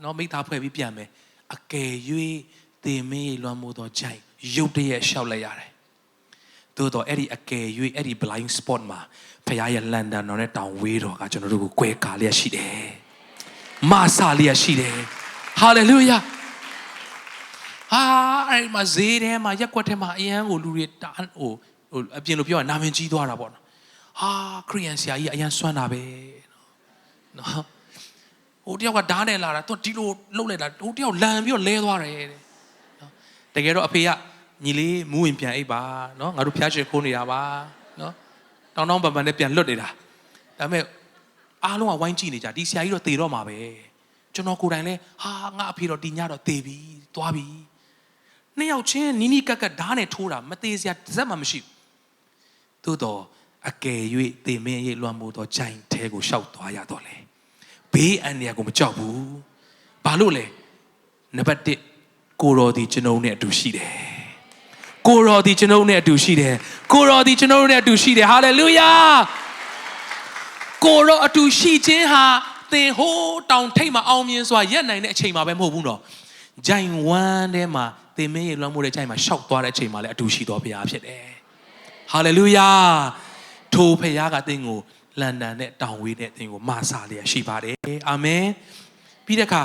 နော်မိသားဖွဲ့ပြီးပြန်မယ်အကယ်၍သင်မေးလွမ်းမိုးသောကြိုက်ရုတ်တရက်ရှောက်လိုက်ရတယ်သို့တော့အဲ့ဒီအကယ်၍အဲ့ဒီ blind spot မှာဖခင်ရဲ့လန်ဒန်တော်နဲ့တောင်ဝေးတော်ကကျွန်တော်တို့ကိုကွဲကာလျက်ရှိတယ်မဆာလျက်ရှိတယ်ဟာလေလုယာဟာအဲ့မှာဈေးထဲမှာရက်ကွက်ထဲမှာအရန်ကိုလူတွေဟိုအပြင်လိုပြောရင်နာမည်ကြီးသွားတာပေါ့နော်ဟာခရိယန်ဆရာကြီးအရန်စွမ်းတာပဲနော်ဟိုတယောက်ကဓာတ်နဲ့လာတာသူဒီလိုလှုပ်လိုက်တာဟိုတယောက်လန်ပြီးတော့လဲသွားတယ်တဲ့နော်တကယ်တော့အဖေကညီလေးမူးဝင်ပြန်အိပ်ပါနော်ငါတို့ဖျားချေခိုးနေတာပါနော် တောင်းပန်ပန်နဲ့ပြန်လွတ်နေတာဒါပေမဲ့အားလုံးကဝိုင်းကြည့်နေကြဒီဆရာကြီးတော့သေတော့မှာပဲကျွန်တော်ကိုယ်တိုင်လဲဟာငါအဖေတော့ဒီညတော့သေပြီသွားပြီနှစ်ယောက်ချင်းနီးနီးကပ်ကပ်ဓာတ်နဲ့ထိုးတာမသေးစရာတစ်စက်မှမရှိဘူးသို့တော့အကယ်၍သေမင်းရဲ့လွမ်းမိုးသောဂျိုင်ထဲကိုရှောက်သွားရတော့လေဘေးအန္တရာယ်ကိုမကြောက်ဘူးဘာလို့လဲနံပါတ်1ကိုရော်ဒီကျွန်ုပ်နဲ့အတူရှိတယ်ကိုရော်ဒီကျွန်ုပ်နဲ့အတူရှိတယ်ကိုရော်ဒီကျွန်ုပ်နဲ့အတူရှိတယ်ဟာလေလုယာကိုရောအတူရှိခြင်းဟာသင်ဟိုးတောင်ထိပ်မှာအောင်မြင်စွာရက်နိုင်တဲ့အချိန်မှာပဲမဟုတ်ဘူးနော်ဂျိုင်ဝမ်းထဲမှာသင်မင်းရဲ့လွမ်းမိုးတဲ့ဂျိုင်မှာရှောက်သွားတဲ့အချိန်မှာလည်းအတူရှိတော်ဘုရားဖြစ်တယ်ဟာလေလုယာထိုဘုရားကသင်ကိုလန်ဒန်နဲ့တောင်ဝေးနဲ့သင်ကိုမဆာလျက်ရှိပါတယ်အာမင်ပြီးတဲ့အခါ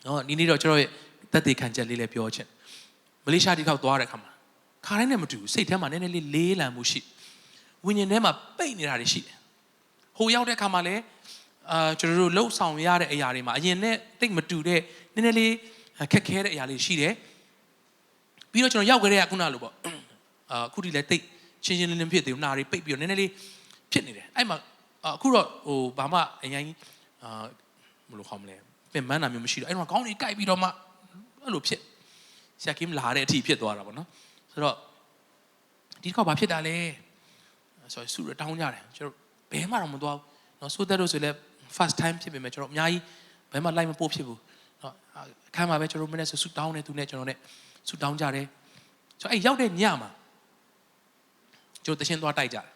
နော်ဒီနေ့တော့ကျွန်တော်ရဲ့သက်သေခံချက်လေးလည်းပြောချင်မလေးရှားဒီခေါက်သွားတဲ့အခါမှာခါတိုင်းနဲ့မတူဘူးစိတ်ထဲမှာနည်းနည်းလေးလေးလံမှုရှိဝိညာဉ်ထဲမှာပိတ်နေတာတွေရှိတယ်ဟိုရောက်တဲ့အခါမှာလည်းကျွန်တော်တို့လှုပ်ဆောင်ရတဲ့အရာတွေမှာအရင်နဲ့တိတ်မတူတဲ့နည်းနည်းလေးခက်ခဲတဲ့အရာလေးရှိတယ်ပြီးတော့ကျွန်တော်ရောက်ကြတဲ့ခုနလိုပေါ့အခုဒီလည်းတိတ်ချင်းချင်းလင်းလင်းဖြစ်သေးဘူးနာတွေပိတ်ပြီးတော့နည်းနည်းလေးဖြစ်နေတယ်အဲ့မှာအခုတော့ဟိုဘာမှအရင်ဘယ်လိုခေါ်မလဲပြင်ပန်းတာမျိုးမရှိတော့အဲ့တော့ခေါင်းတွေကိုက်ပြီးတော့မှအဲ့လိုဖြစ်ဆရာကင်းလာတဲ့အထိဖြစ်သွားတာပေါ့နော်ဆိုတော့ဒီကောက်ဘာဖြစ်တာလဲဆိုတော့ဆူရတောင်းကြတယ်ကျွန်တော်ဘဲမှတော့မသွားဘူးနော်ဆိုတဲ့လို့ဆိုလဲ first time ဖြစ်ပေမဲ့ကျွန်တော်အများကြီးဘဲမှလိုက်မပို့ဖြစ်ဘူးနော်အခန်းမှာပဲကျွန်တော်မနေ့ဆူတောင်းနေသူနဲ့ကျွန်တော်နဲ့ဆူတောင်းကြတယ်ဆိုတော့အဲ့ရောက်တဲ့ညမှာကျွန်တော်တချင်းသွားတိုက်ကြတယ်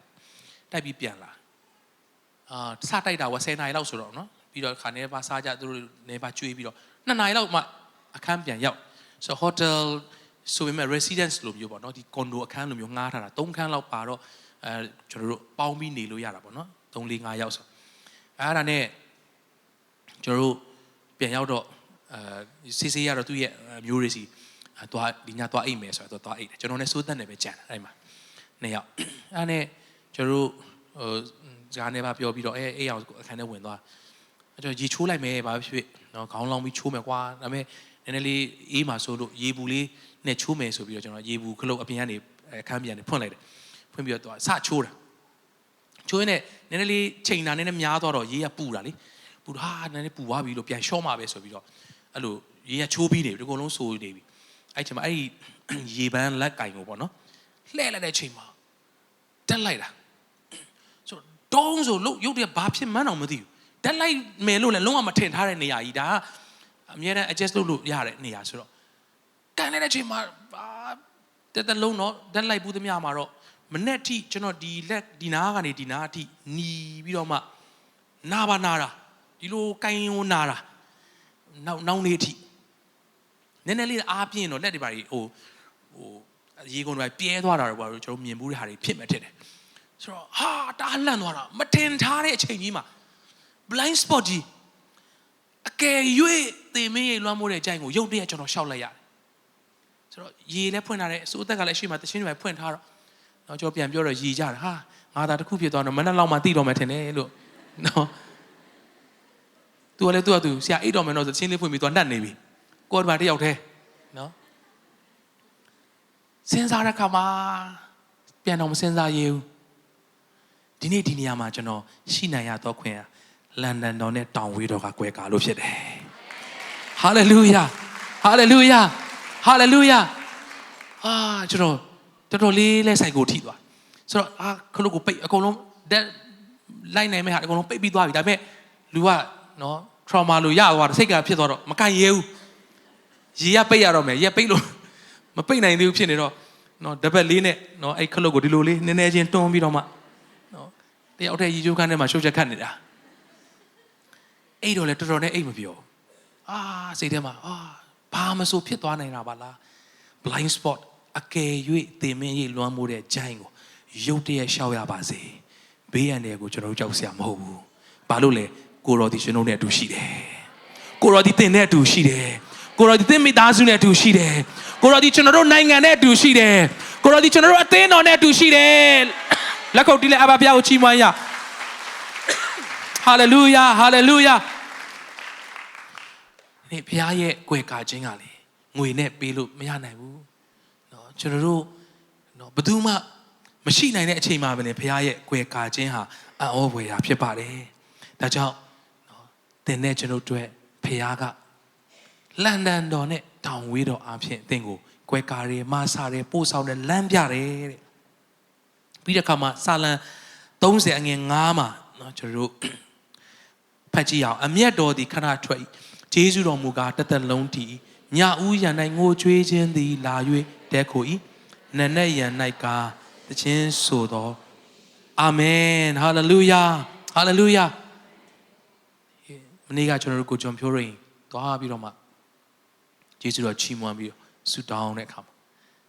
တိုက်ပြီးပြန်လာစတိုက်တာက10နာရီလောက်ဆိုတော့နော်ပြီးတော့ခါနေပါစားကြသူတို့နေပါကျွေးပြီးတော့2နာရီလောက်မှအခန်းပြန်ရောက်ဆိုတော့ hotel ဆိုပေမဲ့ residence လို့မျိုးပေါ့နော်ဒီ condo အခန်းလိုမျိုးငှားထားတာ3ခန်းလောက်ပါတော့ကျွန်တော်တို့ပေါင်းပြီးနေလို့ရတာပေါ့နော်3 4 5ရောက်ဆိုအဲ့ဒါနဲ့ကျွန်တော်တို့ပြန်ရောက်တော့စီစီရတော့သူ့ရဲ့မျိုးတွေစီသွားဒီညသွားအိတ်မယ်ဆိုတော့သွားအိတ်တယ်ကျွန်တော်နဲ့စိုးသက်နေပဲကြံတယ်အဲ့မှာ2ယောက်အဲ့နဲ့ကျွန်တော်တို့ဇာနေပါပြောပြီးတော့အေးအောင်အခန်းထဲဝင်သွားကျွန်တော်ရေချိုးလိုက်မယ်ဘာဖြစ်နော်ခေါင်းလောင်းပြီးချိုးမယ်ကွာဒါပေမဲ့နည်းနည်းလေးအေးမှဆိုလို့ရေဘူးလေးနဲ့ချိုးမယ်ဆိုပြီးတော့ကျွန်တော်ရေဘူးခလုတ်အပြင်ကနေအခန်းပြန်နေဖွင့်လိုက်တယ်ဖွင့်ပြီးတော့စချိုးတာချိုးရင်းနဲ့နည်းနည်းလေးချိန်တာနည်းနည်းများသွားတော့ရေကပူတာလေပူတာနည်းနည်းပူသွားပြီလို့ပြန်လျှော့မှာပဲဆိုပြီးတော့အဲ့လိုရေကချိုးပြီးနေပြီဒီကုလုံးဆိုနေပြီအဲ့ချိန်မှာအဲ့ဒီရေပန်းလက်ကင်ကိုပေါ့နော်လှဲ့လိုက်တဲ့ချိန်မှာတက်လိုက်တာဆိုတုံးဆိုလို့ရုပ်တရက်ဘာဖြစ်မှန်းတော့မသိဘူးတက်လိုက်မယ်လို့လည်းလုံးဝမထင်ထားတဲ့နေရာကြီးဒါကအများနဲ့ adjust လုပ်လို့ရတဲ့နေရာဆိုတော့ကန်လိုက်တဲ့ချိန်မှာတက်လုံးတော့တက်လိုက်ဘူးသမျှမှာတော့မနေ့ထိကျွန်တော်ဒီလက်ဒီနားကနေဒီနားအထိหนีပြီးတော့မှနာပါနာတာဒီလိုကိုင်းဝနာတာနောက်နေ့အထိနည်းနည်းလေးအားပြင်းတော့လက်တွေပါဟိုရေကုန်တွေပြဲသွားတာတော့ဘာလို့ကျွန်တော်မြင်ဘူးတဲ့ဟာတွေဖြစ်မှဖြစ်တယ်ဆိုတော့ဟာတားလန့်သွားတာမထင်ထားတဲ့အချိန်ကြီးမှာ blind spot ကြီးအကယ်၍သေမင်းရေလွှမ်းမိုးတဲ့အကြိုင်ကိုရုတ်တရက်ကျွန်တော်ရှောက်လိုက်ရတယ်ဆိုတော့ရေလည်းဖွင့်ထားတယ်အစိုးအသက်ကလည်းအရှိမတချင်းတွေဖွင့်ထားတော့နော်ကျွန်တော်ပြန်ပြောတော့ရည်ကြတာဟာငါသာတစ်ခုဖြစ်သွားတော့မနေ့လောက်မှသိတော့မှထင်တယ်လို့နော်သူကလည်းသူဆရာအိတ်တော်မယ်တော့ချင်းလေးဖွင့်ပြီးသွားနှက်နေပြီကိုယ်ကတယောက်တည်းနော်စဉ်းစားတဲ့ခါမှာပြန်တော့မစဉ်းစားရဘူးဒီနေ့ဒီနေရာမှာကျွန်တော်ရှိနိုင်ရတော့ခွင့်လန်ဒန်တော်နဲ့တောင်ဝေးတော်ကကွဲကားလို့ဖြစ်တယ်ဟာလေလုယာဟာလေလုယာဟာလေလုယာကျွန်တော်တော်တော်လေးလဲဆိုင်ကိုထိသွားဆိုတော့ခလုတ်ကိုပိတ်အကုန်လုံးလိုက်နိုင်မဲ့ဟာအကုန်လုံးပိတ်ပြီးသွားပြီဒါပေမဲ့လူကနော် trauma လို့ရသွားတယ်စိတ်ကဖြစ်သွားတော့မကန်ရဲဘူးရေကပိတ်ရတော့မယ်ရေပိတ်လို့မပိတ်နိုင်သေးဘူးဖြစ်နေတော့နော်တပတ်လေးနဲ့နော်အဲ့ခလုတ်ကိုဒီလိုလေးနည်းနည်းချင်းတွန်းပြီးတော့မှနော်တယောက်တည်းရေချိုးခန်းထဲမှာရှုပ်ချက်ခတ်နေတာအဲ့တော့လေတော်တော်နဲ့အိတ်မပြောစိတ်ထဲမှာဘာမဆိုဖြစ်သွားနိုင်တာပါလား blind spot အကယ်၍သင်မင်းရိပ်လွှမ်းမိုးတဲ့ဂျိုင်းကိုရုတ်တရက်ရှောက်ရပါစေဘေးရန်တွေကိုကျွန်တော်တို့ကြောက်စရာမဟုတ်ဘူးဘာလို့လဲကိုရော်ဒီကျွန်တော်နဲ့အတူရှိတယ်ကိုရော်ဒီသင်နဲ့အတူရှိတယ်ကိုရော်ဒီသင်မိသားစုနဲ့အတူရှိတယ်ကိုရော်ဒီကျွန်တော်တို့နိုင်ငံနဲ့အတူရှိတယ်ကိုရော်ဒီကျွန်တော်တို့အသင်းတော်နဲ့အတူရှိတယ်လက်ခုပ်တီးလက်အဘဘုရားကိုချီးမွမ်းရဟာလေလုယာဟာလေလုယာဒီဘုရားရဲ့ကွယ်ကာခြင်းကလေငွေနဲ့ပေးလို့မရနိုင်ဘူးเนาะကျွန်တော်တို့เนาะဘယ်သူမှ မရှိနိုင်တဲ့အချိန်မှာပဲလေဘုရားရဲ့ကွယ်ကာခြင်းဟာအံ့ဩဖွယ်ရာဖြစ်ပါတယ်ဒါကြောင့်သင်နဲ့ကျွန်တော်တို့ဘုရားကလန်ဒန်တော်နဲ့တောင်ဝေးတော်အဖြစ်သင်ကိုကွယ်ကာရဲမဆာရဲပို့ဆောင်တဲ့လမ်းပြတယ်တဲ့ပြီးတဲ့အခါမှာစာလံ30အငယ်9မှာနော်ကျွန်တော်တို့ဖတ်ကြည့်အောင်အမျက်တော်သည်ခဏထွက်၏ဂျေဇုတော်မူကားတသက်လုံးတည်ညဦးရန်၌ငိုကြွေးခြင်းသည်လာ၍တဲခို၏နက်နက်ရန်၌ကားသခြင်းဆိုတော်အာမင်ဟာလေလုယာဟာလေလုယာမနေ့ကကျွန်တော်တို့ကိုကျွန်ဖြိုးရင်သွားပြီးတော့မှဂျေဇုတော်ချီးမွမ်းပြီးတော့ဆုတောင်းတဲ့အခါမှာ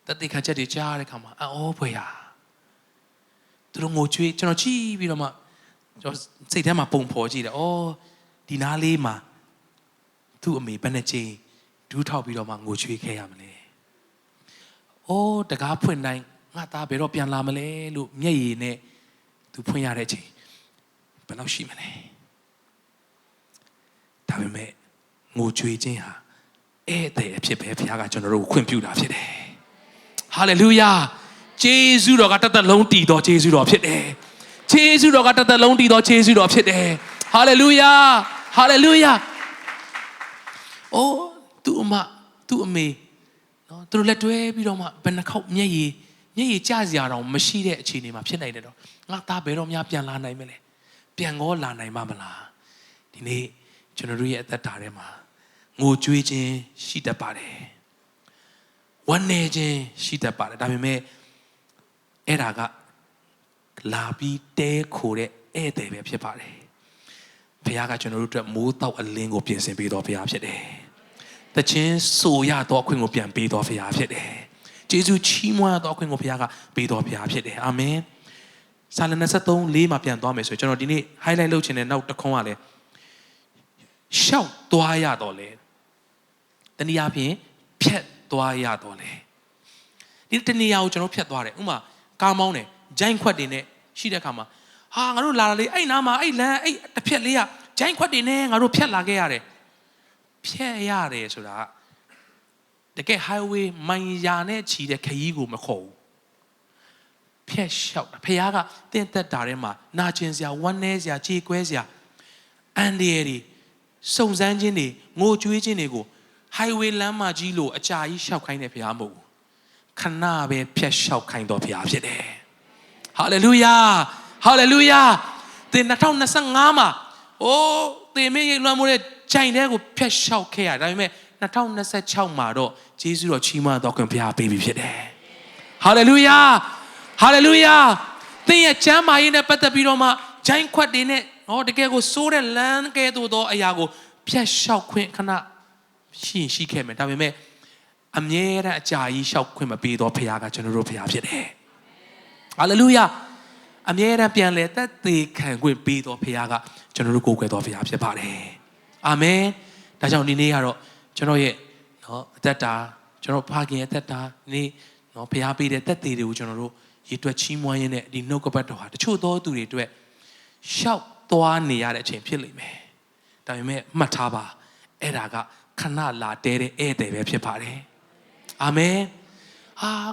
တသက်ခံချက်တွေကြားတဲ့အခါမှာအော်ဖွယ်ရာသူတို့ငိုကြွေးကျွန်တော်ကြည့်ပြီးတော့မှကျွန်တော်စိတ်ထဲမှာပုံဖော်ကြည့်တယ်အော်ဒီနားလေးမှာသူ့အမေဘယ်နဲ့ချိန်ဒူးထောက်ပြီးတော့မှငိုကြွေးခဲ့ရမလဲအိုးတကားဖွင့်တိုင်းငါသားဘယ်တော့ပြန်လာမလဲလို့မျက်ရည်နဲ့သူဖွင့်ရတဲ့ချိန်ဘယ်လောက်ရှိမလဲဒါပေမဲ့ငိုကြွေးခြင်းဟာဧည့်သည်အဖြစ်ပဲဘုရားကကျွန်တော်တို့ကိုခွင့်ပြုတာဖြစ်တယ်ဟာလေလုယာဂျေဇုတော်ကတသက်လုံးတည်တော်ဂျေဇုတော်ဖြစ်တယ်ဂျေဇုတော်ကတသက်လုံးတည်တော်ဂျေဇုတော်ဖြစ်တယ်ဟာလေလုယာဟာလေလုယာအိုးသူ့အမသူ့အမေနော်သူတို့လက်တွဲပြီးတော့မှဘယ်နှခေါက်မျက်ရည်ကျစရာတော့မရှိတဲ့အခြေအနေမှာဖြစ်နိုင်တယ်တော့ငါသားဘယ်တော့မှပြန်လာနိုင်မလဲပြန်ကောလာနိုင်မှာမလားဒီနေ့ကျွန်တော်တို့ရဲ့အသက်တာထဲမှာငိုကြွေးခြင်းရှိတတ်ပါတယ်ဝမ်းနည်းခြင်းရှိတတ်ပါတယ်ဒါပေမဲ့အဲ့ဒါကလာပြီးတဲခိုတဲ့ဧည့်သည်ပဲဖြစ်ပါတယ်ဘုရားကကျွန်တော်တို့အတွက်မိုးတောက်အလင်းကိုပြင်ဆင်ပေးတော်ဘုရားဖြစ်တယ်တခြင်းဆိုရတော့အခွင့်ကိုပြန်ပေးတော်ဘုရားဖြစ်တယ်ဂျေဇုချီးမွမ်းတော်အခွင့်ကိုဘုရားကပေးတော်ဘုရားဖြစ်တယ်အာမင်စာလ23:4မှာပြန်သွားမယ်ဆိုရင်ကျွန်တော်ဒီနေ့ highlight လုပ်ချင်တဲ့နောက်တစ်ခွန်းကလည်းရှောက်သွားရတော့လေတနည်းအားဖြင့်ဖြတ်သွားရတော့လေဒီတနည်းအားကိုကျွန်တော်ဖြတ်သွားတယ်ဥပမာကားမောင်းတယ်ဂျိုင်းခွက်တွေနဲ့ရှိတဲ့အခါမှာဟာငါတို့လာတာလေအဲ့နားမှာအဲ့လမ်းအဲ့တစ်ဖြက်လေးကဂျိုင်းခွက်တွေနဲ့ငါတို့ဖြတ်လာခဲ့ရတယ်ဖြတ်ရတယ်ဆိုတာတကယ် highway မိုင်ယာနဲ့ချီတဲ့ခရီးကိုမခေါ်ဘူးဖြတ်လျှောက်တာဖခင်ကတင့်သက်တာထဲမှာနာကျင်စရာဝမ်းနည်းစရာကြေကွဲစရာအန်ဒီရီစုံစမ်းခြင်းတွေငိုကြွေးခြင်းတွေကို highway လမ်းမကြီးလို့အကြာကြီးလျှောက်ခိုင်းတဲ့ဖခင်မဟုတ်ဘူးခဏပဲဖြတ်လျှောက်ခိုင်းတော်ဖခင်ဖြစ်တယ်ဟာလေလုယာဟာလေလုယာသင်2025မှာအိုးသင်မင်းရိပ်လွှမ်းမိုးတဲ့ဂျိုင်တဲကိုဖျက်လျှောက်ခဲ့ရဒါပေမဲ့2026မှာတော့ဂျေဇုတော်ချီးမွမ်းတော်ခွင့်ဘုရားပေးပြီဖြစ်တယ်ဟာလေလုယာဟာလေလုယာသင်ရဲ့ချမ်းမာရေးနဲ့ပတ်သက်ပြီးတော့မှဂျိုင်ခွက်တွေနဲ့တကယ်ကိုစိုးတဲ့လမ်းကဲသို့သောအရာကိုဖျက်လျှောက်ခွင့်ခဏရှိခဲ့မယ်ဒါပေမဲ့အမြဲတမ်းအကြာကြီးလျှောက်ခွင့်မပေးတော့ဘုရားကကျွန်တော်တို့ဘုရားဖြစ်တယ်ဟာလေလုယာအမြဲတမ်းပြန်လဲသက်သေခံခွင့်ပေးတော်ဘုရားကကျွန်တော်တို့ကိုယ်ကွယ်တော်ဘုရားဖြစ်ပါတယ်အာမင်ဒါကြောင့်ဒီနေ့ကတော့ကျွန်တော်ရဲ့အသက်တာကျွန်တော်ဖခင်ရဲ့အသက်တာနေ့ဘုရားပေးတဲ့သက်သေတွေကိုကျွန်တော်တို့ရည်တွက်ချီးမွမ်းရင်းနဲ့ဒီနှုတ်ကပတ်တော်ဟာတချို့သောသူတွေအတွက်ရှောက်သွားနေရတဲ့အချိန်ဖြစ်လိမ့်မယ်ဒါပေမဲ့မှတ်ထားပါအဲ့ဒါကခဏလာတဲတဲ့ဧည့်သည်ပဲဖြစ်ပါတယ်အာမင်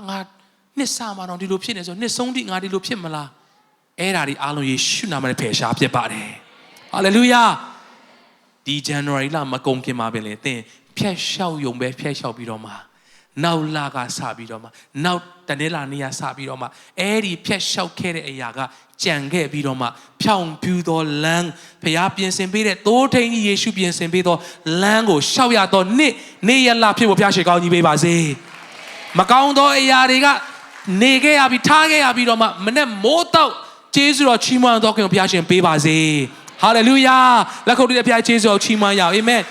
ငါနှစ်ဆမှာတော့ဒီလိုဖြစ်နေဆိုနှစ်ဆုံးထိငါဒီလိုဖြစ်မလားအဲ့ဒါဒီအားလုံးယေရှုနာမနဲ့ဖယ်ရှားဖြစ်ပါတယ်ဟာလေလုယာဒီ January လမကုန်ခင်မှာပဲလေသင်ဖြတ်လျှောက်ယုံပဲဖြတ်လျှောက်ပြီးတော့မှနောက်လကစပြီးတော့မှနောက်တနေ့လာနေ့ကစပြီးတော့မှအဲ့ဒီဖြတ်လျှောက်ခဲ့တဲ့အရာကကြံခဲ့ပြီးတော့မှဖြောင်ပြူသောလမ်းဖခင်ပြင်ဆင်ပေးတဲ့သိုးထိန်ကြီးယေရှုပြင်ဆင်ပေးသောလမ်းကိုရှောက်ရတော့နေ့ရက်လဖြစ်ဖို့ဘုရားရှိခိုးကြီးပေးပါစေမကောင်းသောအရာတွေကနေခဲ့ရပြီးထားခဲ့ရပြီးတော့မှမနဲ့မိုးတောက်ကျေးဇူးတော်ချီးမွမ်းတော်ခင်ဘုရားရှင်ပေးပါစေဟာလေလုယာလက်ခုပ်တီးတဲ့ဘုရားကျေးဇူးတော်ချီးမွမ်းရအောင်အာမင်